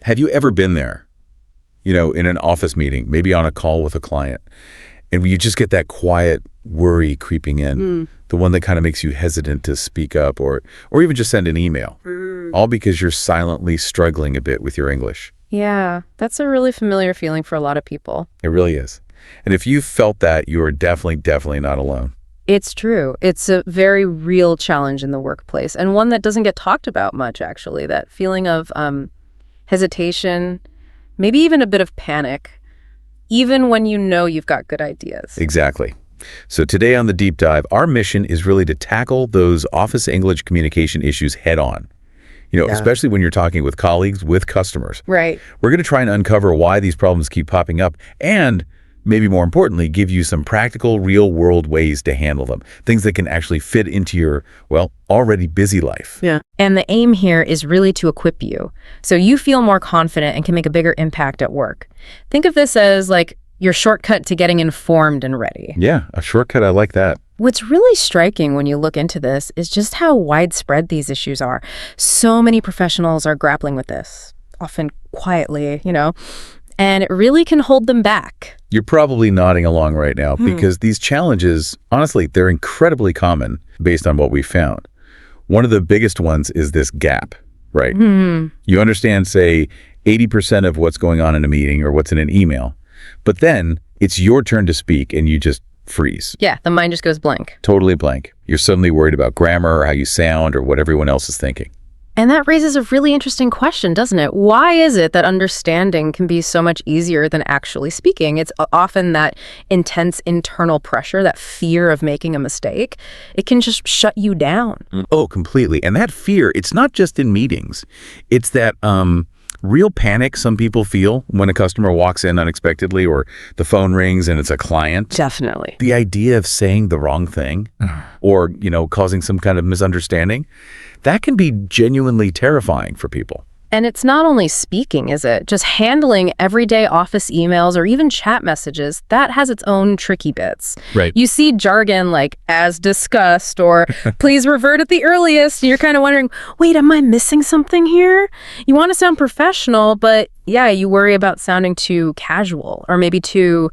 Have you ever been there, in an office meeting, maybe on a call with a client, and you just get that quiet worry creeping in, the one that kind of makes you hesitant to speak up or even just send an email, all because you're silently struggling a bit with your English? Yeah, that's a really familiar feeling for a lot of people. It really is. And if you felt that, you are definitely not alone. It's true. It's a very real challenge in the workplace, and one that doesn't get talked about much, actually. That feeling of hesitation, maybe even a bit of panic, even when you know you've got good ideas. Exactly. So today on The Deep Dive, our mission is really to tackle those office English communication issues head on. Especially when you're talking with colleagues, with customers. Right. We're going to try and uncover why these problems keep popping up and, maybe more importantly, give you some practical, real-world ways to handle them. Things that can actually fit into your, already busy life. Yeah. And the aim here is really to equip you so you feel more confident and can make a bigger impact at work. Think of this as like your shortcut to getting informed and ready. Yeah, a shortcut. I like that. What's really striking when you look into this is just how widespread these issues are. So many professionals are grappling with this, often quietly, and it really can hold them back. You're probably nodding along right now because these challenges, honestly, they're incredibly common based on what we found. One of the biggest ones is this gap, right? You understand, say, 80% of what's going on in a meeting or what's in an email, but then it's your turn to speak and you just freeze. Yeah, the mind just goes blank. Totally blank. You're suddenly worried about grammar or how you sound or what everyone else is thinking. And that raises a really interesting question, doesn't it? Why is it that understanding can be so much easier than actually speaking? It's often that intense internal pressure, that fear of making a mistake. It can just shut you down. Oh, completely. And that fear, it's not just in meetings. It's that real panic some people feel when a customer walks in unexpectedly or the phone rings and it's a client. Definitely. The idea of saying the wrong thing or, causing some kind of misunderstanding, that can be genuinely terrifying for people. And it's not only speaking, is it? Just handling everyday office emails or even chat messages, that has its own tricky bits. Right. You see jargon like, as discussed, or please revert at the earliest, and you're kind of wondering, wait, am I missing something here? You want to sound professional, but yeah, you worry about sounding too casual or maybe too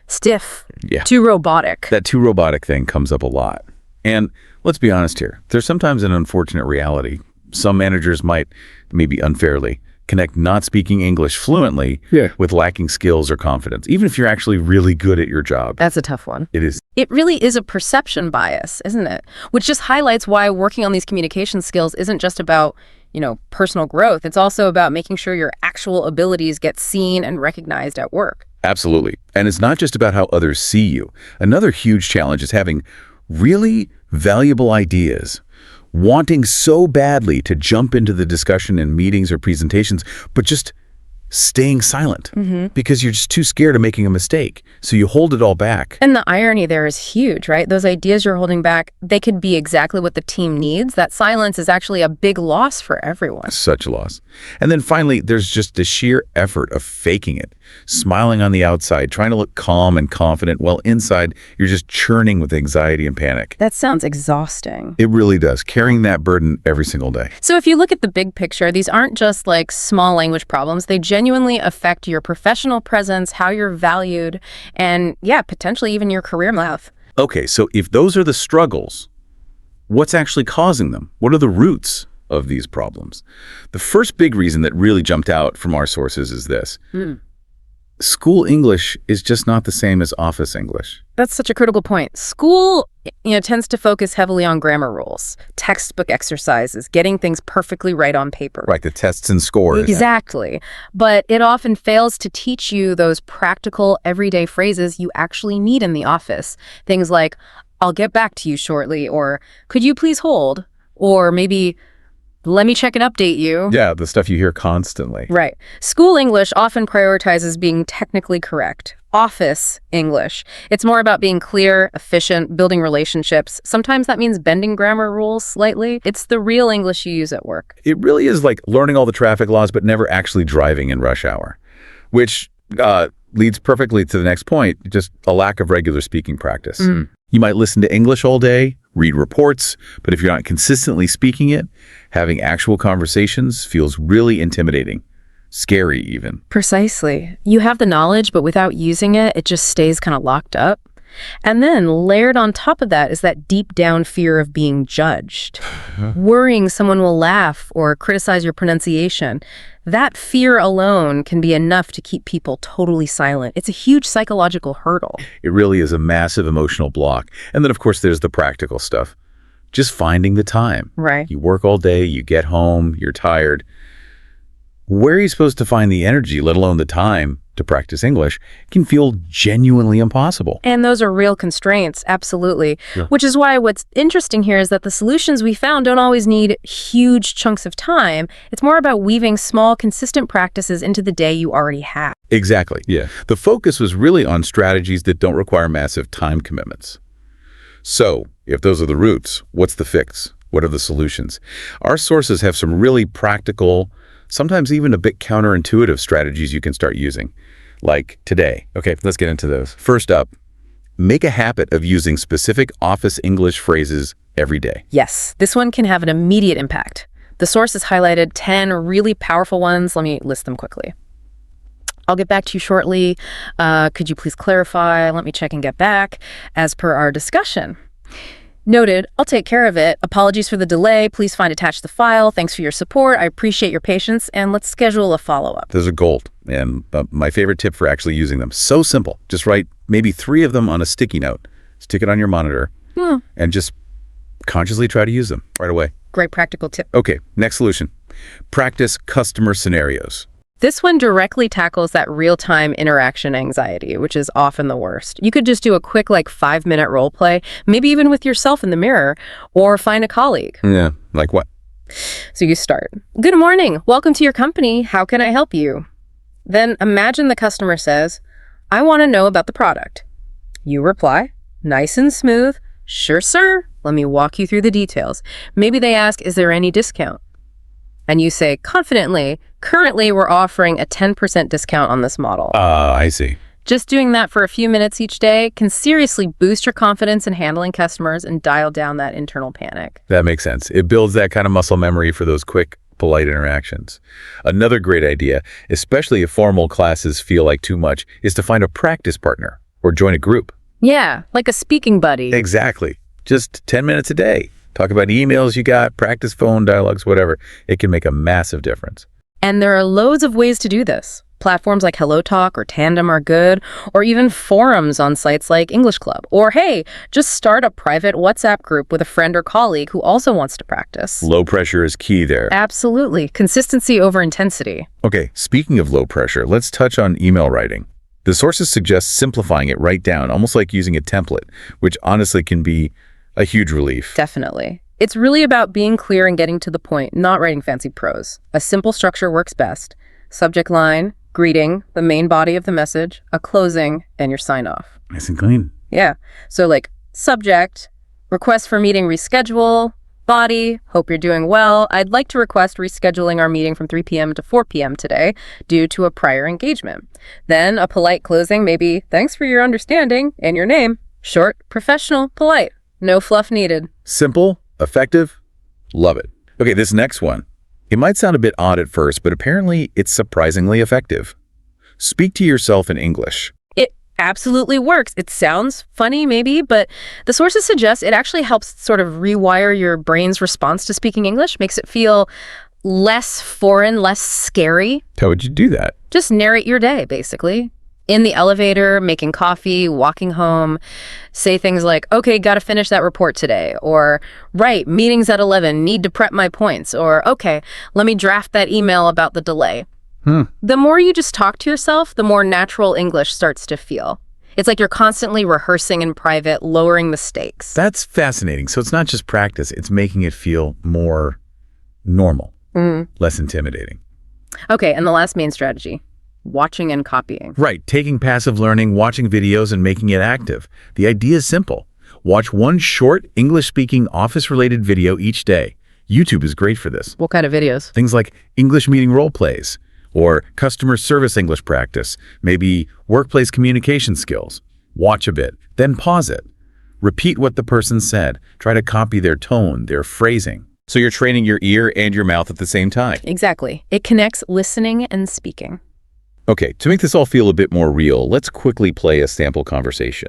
stiff, too robotic. That too robotic thing comes up a lot. And let's be honest here, there's sometimes an unfortunate reality. Some managers might, maybe unfairly, connect not speaking English fluently with lacking skills or confidence, even if you're actually really good at your job. That's a tough one. It is. It really is a perception bias, isn't it? Which just highlights why working on these communication skills isn't just about, personal growth. It's also about making sure your actual abilities get seen and recognized at work. Absolutely. And it's not just about how others see you. Another huge challenge is having really valuable ideas, wanting so badly to jump into the discussion in meetings or presentations, but just staying silent because you're just too scared of making a mistake. So you hold it all back. And the irony there is huge, right? Those ideas you're holding back, they could be exactly what the team needs. That silence is actually a big loss for everyone. Such a loss. And then finally, there's just the sheer effort of faking it, smiling on the outside, trying to look calm and confident, while inside you're just churning with anxiety and panic. That sounds exhausting. It really does, carrying that burden every single day. So if you look at the big picture, these aren't just like small language problems. They genuinely affect your professional presence, how you're valued, and potentially even your career path. Okay, so if those are the struggles, what's actually causing them? What are the roots of these problems? The first big reason that really jumped out from our sources is this. School English is just not the same as office English. That's such a critical point. School, tends to focus heavily on grammar rules, textbook exercises, getting things perfectly right on paper. Right, the tests and scores. Exactly. But it often fails to teach you those practical, everyday phrases you actually need in the office. Things like, I'll get back to you shortly, or could you please hold? Or maybe, let me check and update you. Yeah, the stuff you hear constantly. Right. School English often prioritizes being technically correct. Office English, it's more about being clear, efficient, building relationships. Sometimes that means bending grammar rules slightly. It's the real English you use at work. It really is like learning all the traffic laws, but never actually driving in rush hour, which leads perfectly to the next point, just a lack of regular speaking practice. You might listen to English all day, read reports, but if you're not consistently speaking it, having actual conversations feels really intimidating. scary even. Precisely. You have the knowledge, but without using it, it just stays kind of locked up. And then layered on top of that is that deep down fear of being judged, worrying someone will laugh or criticize your pronunciation. That fear alone can be enough to keep people totally silent. It's a huge psychological hurdle. It really is a massive emotional block. And then, of course, there's the practical stuff. Just finding the time. Right. You work all day, you get home, you're tired. Where are you supposed to find the energy, let alone the time, to practice English? It can feel genuinely impossible. And those are real constraints, absolutely. Yeah. Which is why what's interesting here is that the solutions we found don't always need huge chunks of time. It's more about weaving small, consistent practices into the day you already have. Exactly. Yeah. The focus was really on strategies that don't require massive time commitments. So, if those are the roots, what's the fix? What are the solutions? Our sources have some really practical, sometimes even a bit counterintuitive strategies you can start using, like today. Okay, let's get into those. First up, make a habit of using specific office English phrases every day. Yes, this one can have an immediate impact. The source has highlighted 10 really powerful ones. Let me list them quickly. I'll get back to you shortly. Could you please clarify? Let me check and get back. As per our discussion. Noted, I'll take care of it. Apologies for the delay. Please find attached the file. Thanks for your support. I appreciate your patience, and let's schedule a follow-up. Those are gold, and my favorite tip for actually using them. So simple. Just write maybe 3 of them on a sticky note, stick it on your monitor, and just consciously try to use them right away. Great practical tip. Okay, next solution. Practice customer scenarios. This one directly tackles that real-time interaction anxiety, which is often the worst. You could just do a quick 5-minute role play, maybe even with yourself in the mirror, or find a colleague. Yeah, like what? So you start. Good morning. Welcome to your company. How can I help you? Then imagine the customer says, I want to know about the product. You reply, nice and smooth. Sure, sir. Let me walk you through the details. Maybe they ask, is there any discount? And you say confidently, currently we're offering a 10% discount on this model. I see. Just doing that for a few minutes each day can seriously boost your confidence in handling customers and dial down that internal panic. That makes sense. It builds that kind of muscle memory for those quick, polite interactions. Another great idea, especially if formal classes feel like too much, is to find a practice partner or join a group. Yeah, like a speaking buddy. Exactly. Just 10 minutes a day. Talk about emails you got, practice phone dialogues, whatever. It can make a massive difference. And there are loads of ways to do this. Platforms like HelloTalk or Tandem are good, or even forums on sites like English Club. Or hey, just start a private WhatsApp group with a friend or colleague who also wants to practice. Low pressure is key there. Absolutely. Consistency over intensity. Okay, speaking of low pressure, let's touch on email writing. The sources suggest simplifying it right down, almost like using a template, which honestly can be a huge relief. Definitely. It's really about being clear and getting to the point, not writing fancy prose. A simple structure works best. Subject line, greeting, the main body of the message, a closing, and your sign off. Nice and clean. Yeah. So subject, request for meeting reschedule, body, hope you're doing well. I'd like to request rescheduling our meeting from 3 p.m. to 4 p.m. today due to a prior engagement. Then a polite closing, maybe thanks for your understanding and your name. Short, professional, polite. No fluff needed. Simple, effective, love it. Okay, this next one. It might sound a bit odd at first, but apparently it's surprisingly effective. Speak to yourself in English. It absolutely works. It sounds funny maybe, but the sources suggest it actually helps sort of rewire your brain's response to speaking English, makes it feel less foreign, less scary. How would you do that? Just narrate your day, basically. In the elevator, making coffee, walking home, say things like, okay, got to finish that report today, or right, meeting's at 11, need to prep my points, or okay, let me draft that email about the delay. The more you just talk to yourself, the more natural English starts to feel. It's like you're constantly rehearsing in private, lowering the stakes. That's fascinating. So it's not just practice, it's making it feel more normal, less intimidating. Okay, and the last main strategy. Watching and copying. Right, taking passive learning, watching videos, and making it active. The idea is simple. Watch one short English-speaking office-related video each day. YouTube is great for this. What kind of videos? Things like English meeting role plays, or customer service English practice, maybe workplace communication skills. Watch a bit, then pause it. Repeat what the person said. Try to copy their tone, their phrasing. So you're training your ear and your mouth at the same time. Exactly. It connects listening and speaking. Okay, to make this all feel a bit more real, let's quickly play a sample conversation.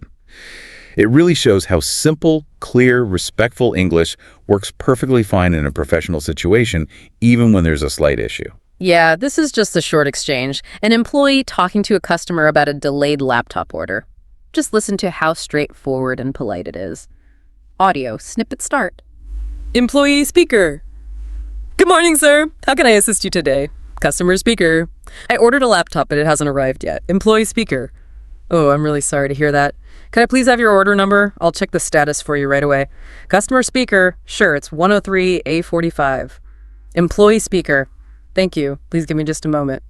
It really shows how simple, clear, respectful English works perfectly fine in a professional situation, even when there's a slight issue. Yeah, this is just a short exchange. An employee talking to a customer about a delayed laptop order. Just listen to how straightforward and polite it is. Audio, snippet start. Employee speaker. Good morning, sir. How can I assist you today? Customer speaker. I ordered a laptop, but it hasn't arrived yet. Employee speaker. Oh, I'm really sorry to hear that. Can I please have your order number? I'll check the status for you right away. Customer speaker. Sure, it's 103A45. Employee speaker. Thank you. Please give me just a moment.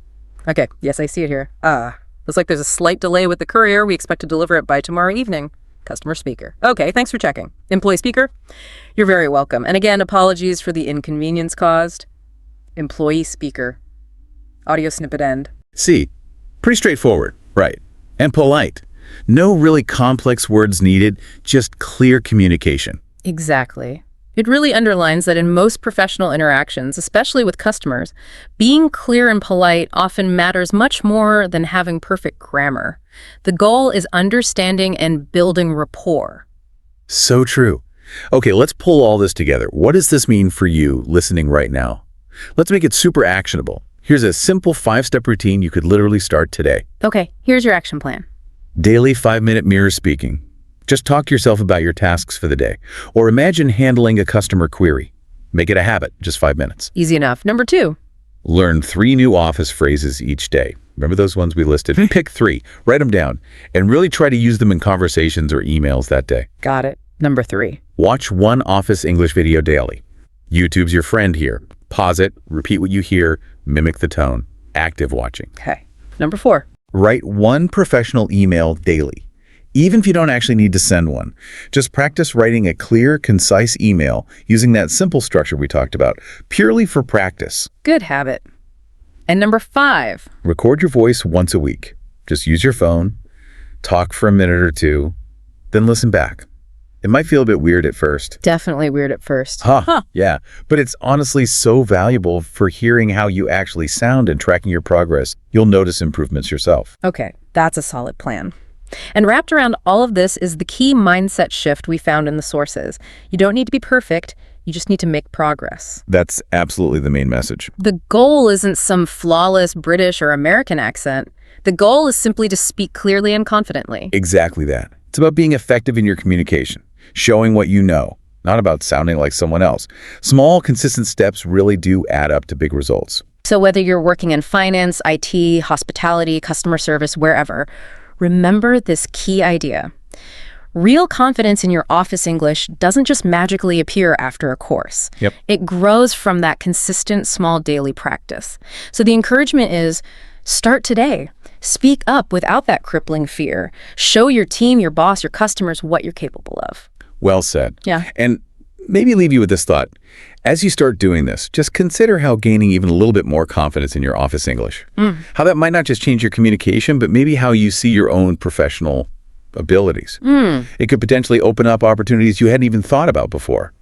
Okay, yes, I see it here. Looks like there's a slight delay with the courier. We expect to deliver it by tomorrow evening. Customer speaker. Okay, thanks for checking. Employee speaker. You're very welcome. And again, apologies for the inconvenience caused. Employee speaker. Audio snippet end. See, pretty straightforward, right? And polite. No really complex words needed, just clear communication. Exactly. It really underlines that in most professional interactions, especially with customers, being clear and polite often matters much more than having perfect grammar. The goal is understanding and building rapport. So true. Okay, let's pull all this together. What does this mean for you listening right now? Let's make it super actionable. Here's a simple 5-step routine you could literally start today. Okay, here's your action plan. Daily 5-minute mirror speaking. Just talk to yourself about your tasks for the day. Or imagine handling a customer query. Make it a habit, just 5 minutes. Easy enough. Number 2. Learn 3 new office phrases each day. Remember those ones we listed? Pick 3, write them down, and really try to use them in conversations or emails that day. Got it. Number 3. Watch 1 office English video daily. YouTube's your friend here. Pause it, repeat what you hear, mimic the tone. Active watching. Okay. Number 4. Write 1 professional email daily. Even if you don't actually need to send one, just practice writing a clear, concise email using that simple structure we talked about, purely for practice. Good habit. And number 5. Record your voice once a week. Just use your phone, talk for a minute or 2, then listen back. It might feel a bit weird at first. Definitely weird at first. Yeah, but it's honestly so valuable for hearing how you actually sound and tracking your progress. You'll notice improvements yourself. Okay, that's a solid plan. And wrapped around all of this is the key mindset shift we found in the sources. You don't need to be perfect, you just need to make progress. That's absolutely the main message. The goal isn't some flawless British or American accent. The goal is simply to speak clearly and confidently. Exactly that. It's about being effective in your communication, showing what you know, not about sounding like someone else. Small, consistent steps really do add up to big results. So whether you're working in finance, IT, hospitality, customer service, wherever, remember this key idea. Real confidence in your office English doesn't just magically appear after a course. Yep. It grows from that consistent small daily practice. So the encouragement is, start today. Speak up without that crippling fear. Show your team, your boss, your customers what you're capable of. Well said. Yeah. And maybe leave you with this thought. As you start doing this, just consider how gaining even a little bit more confidence in your office English, how that might not just change your communication, but maybe how you see your own professional abilities. It could potentially open up opportunities you hadn't even thought about before.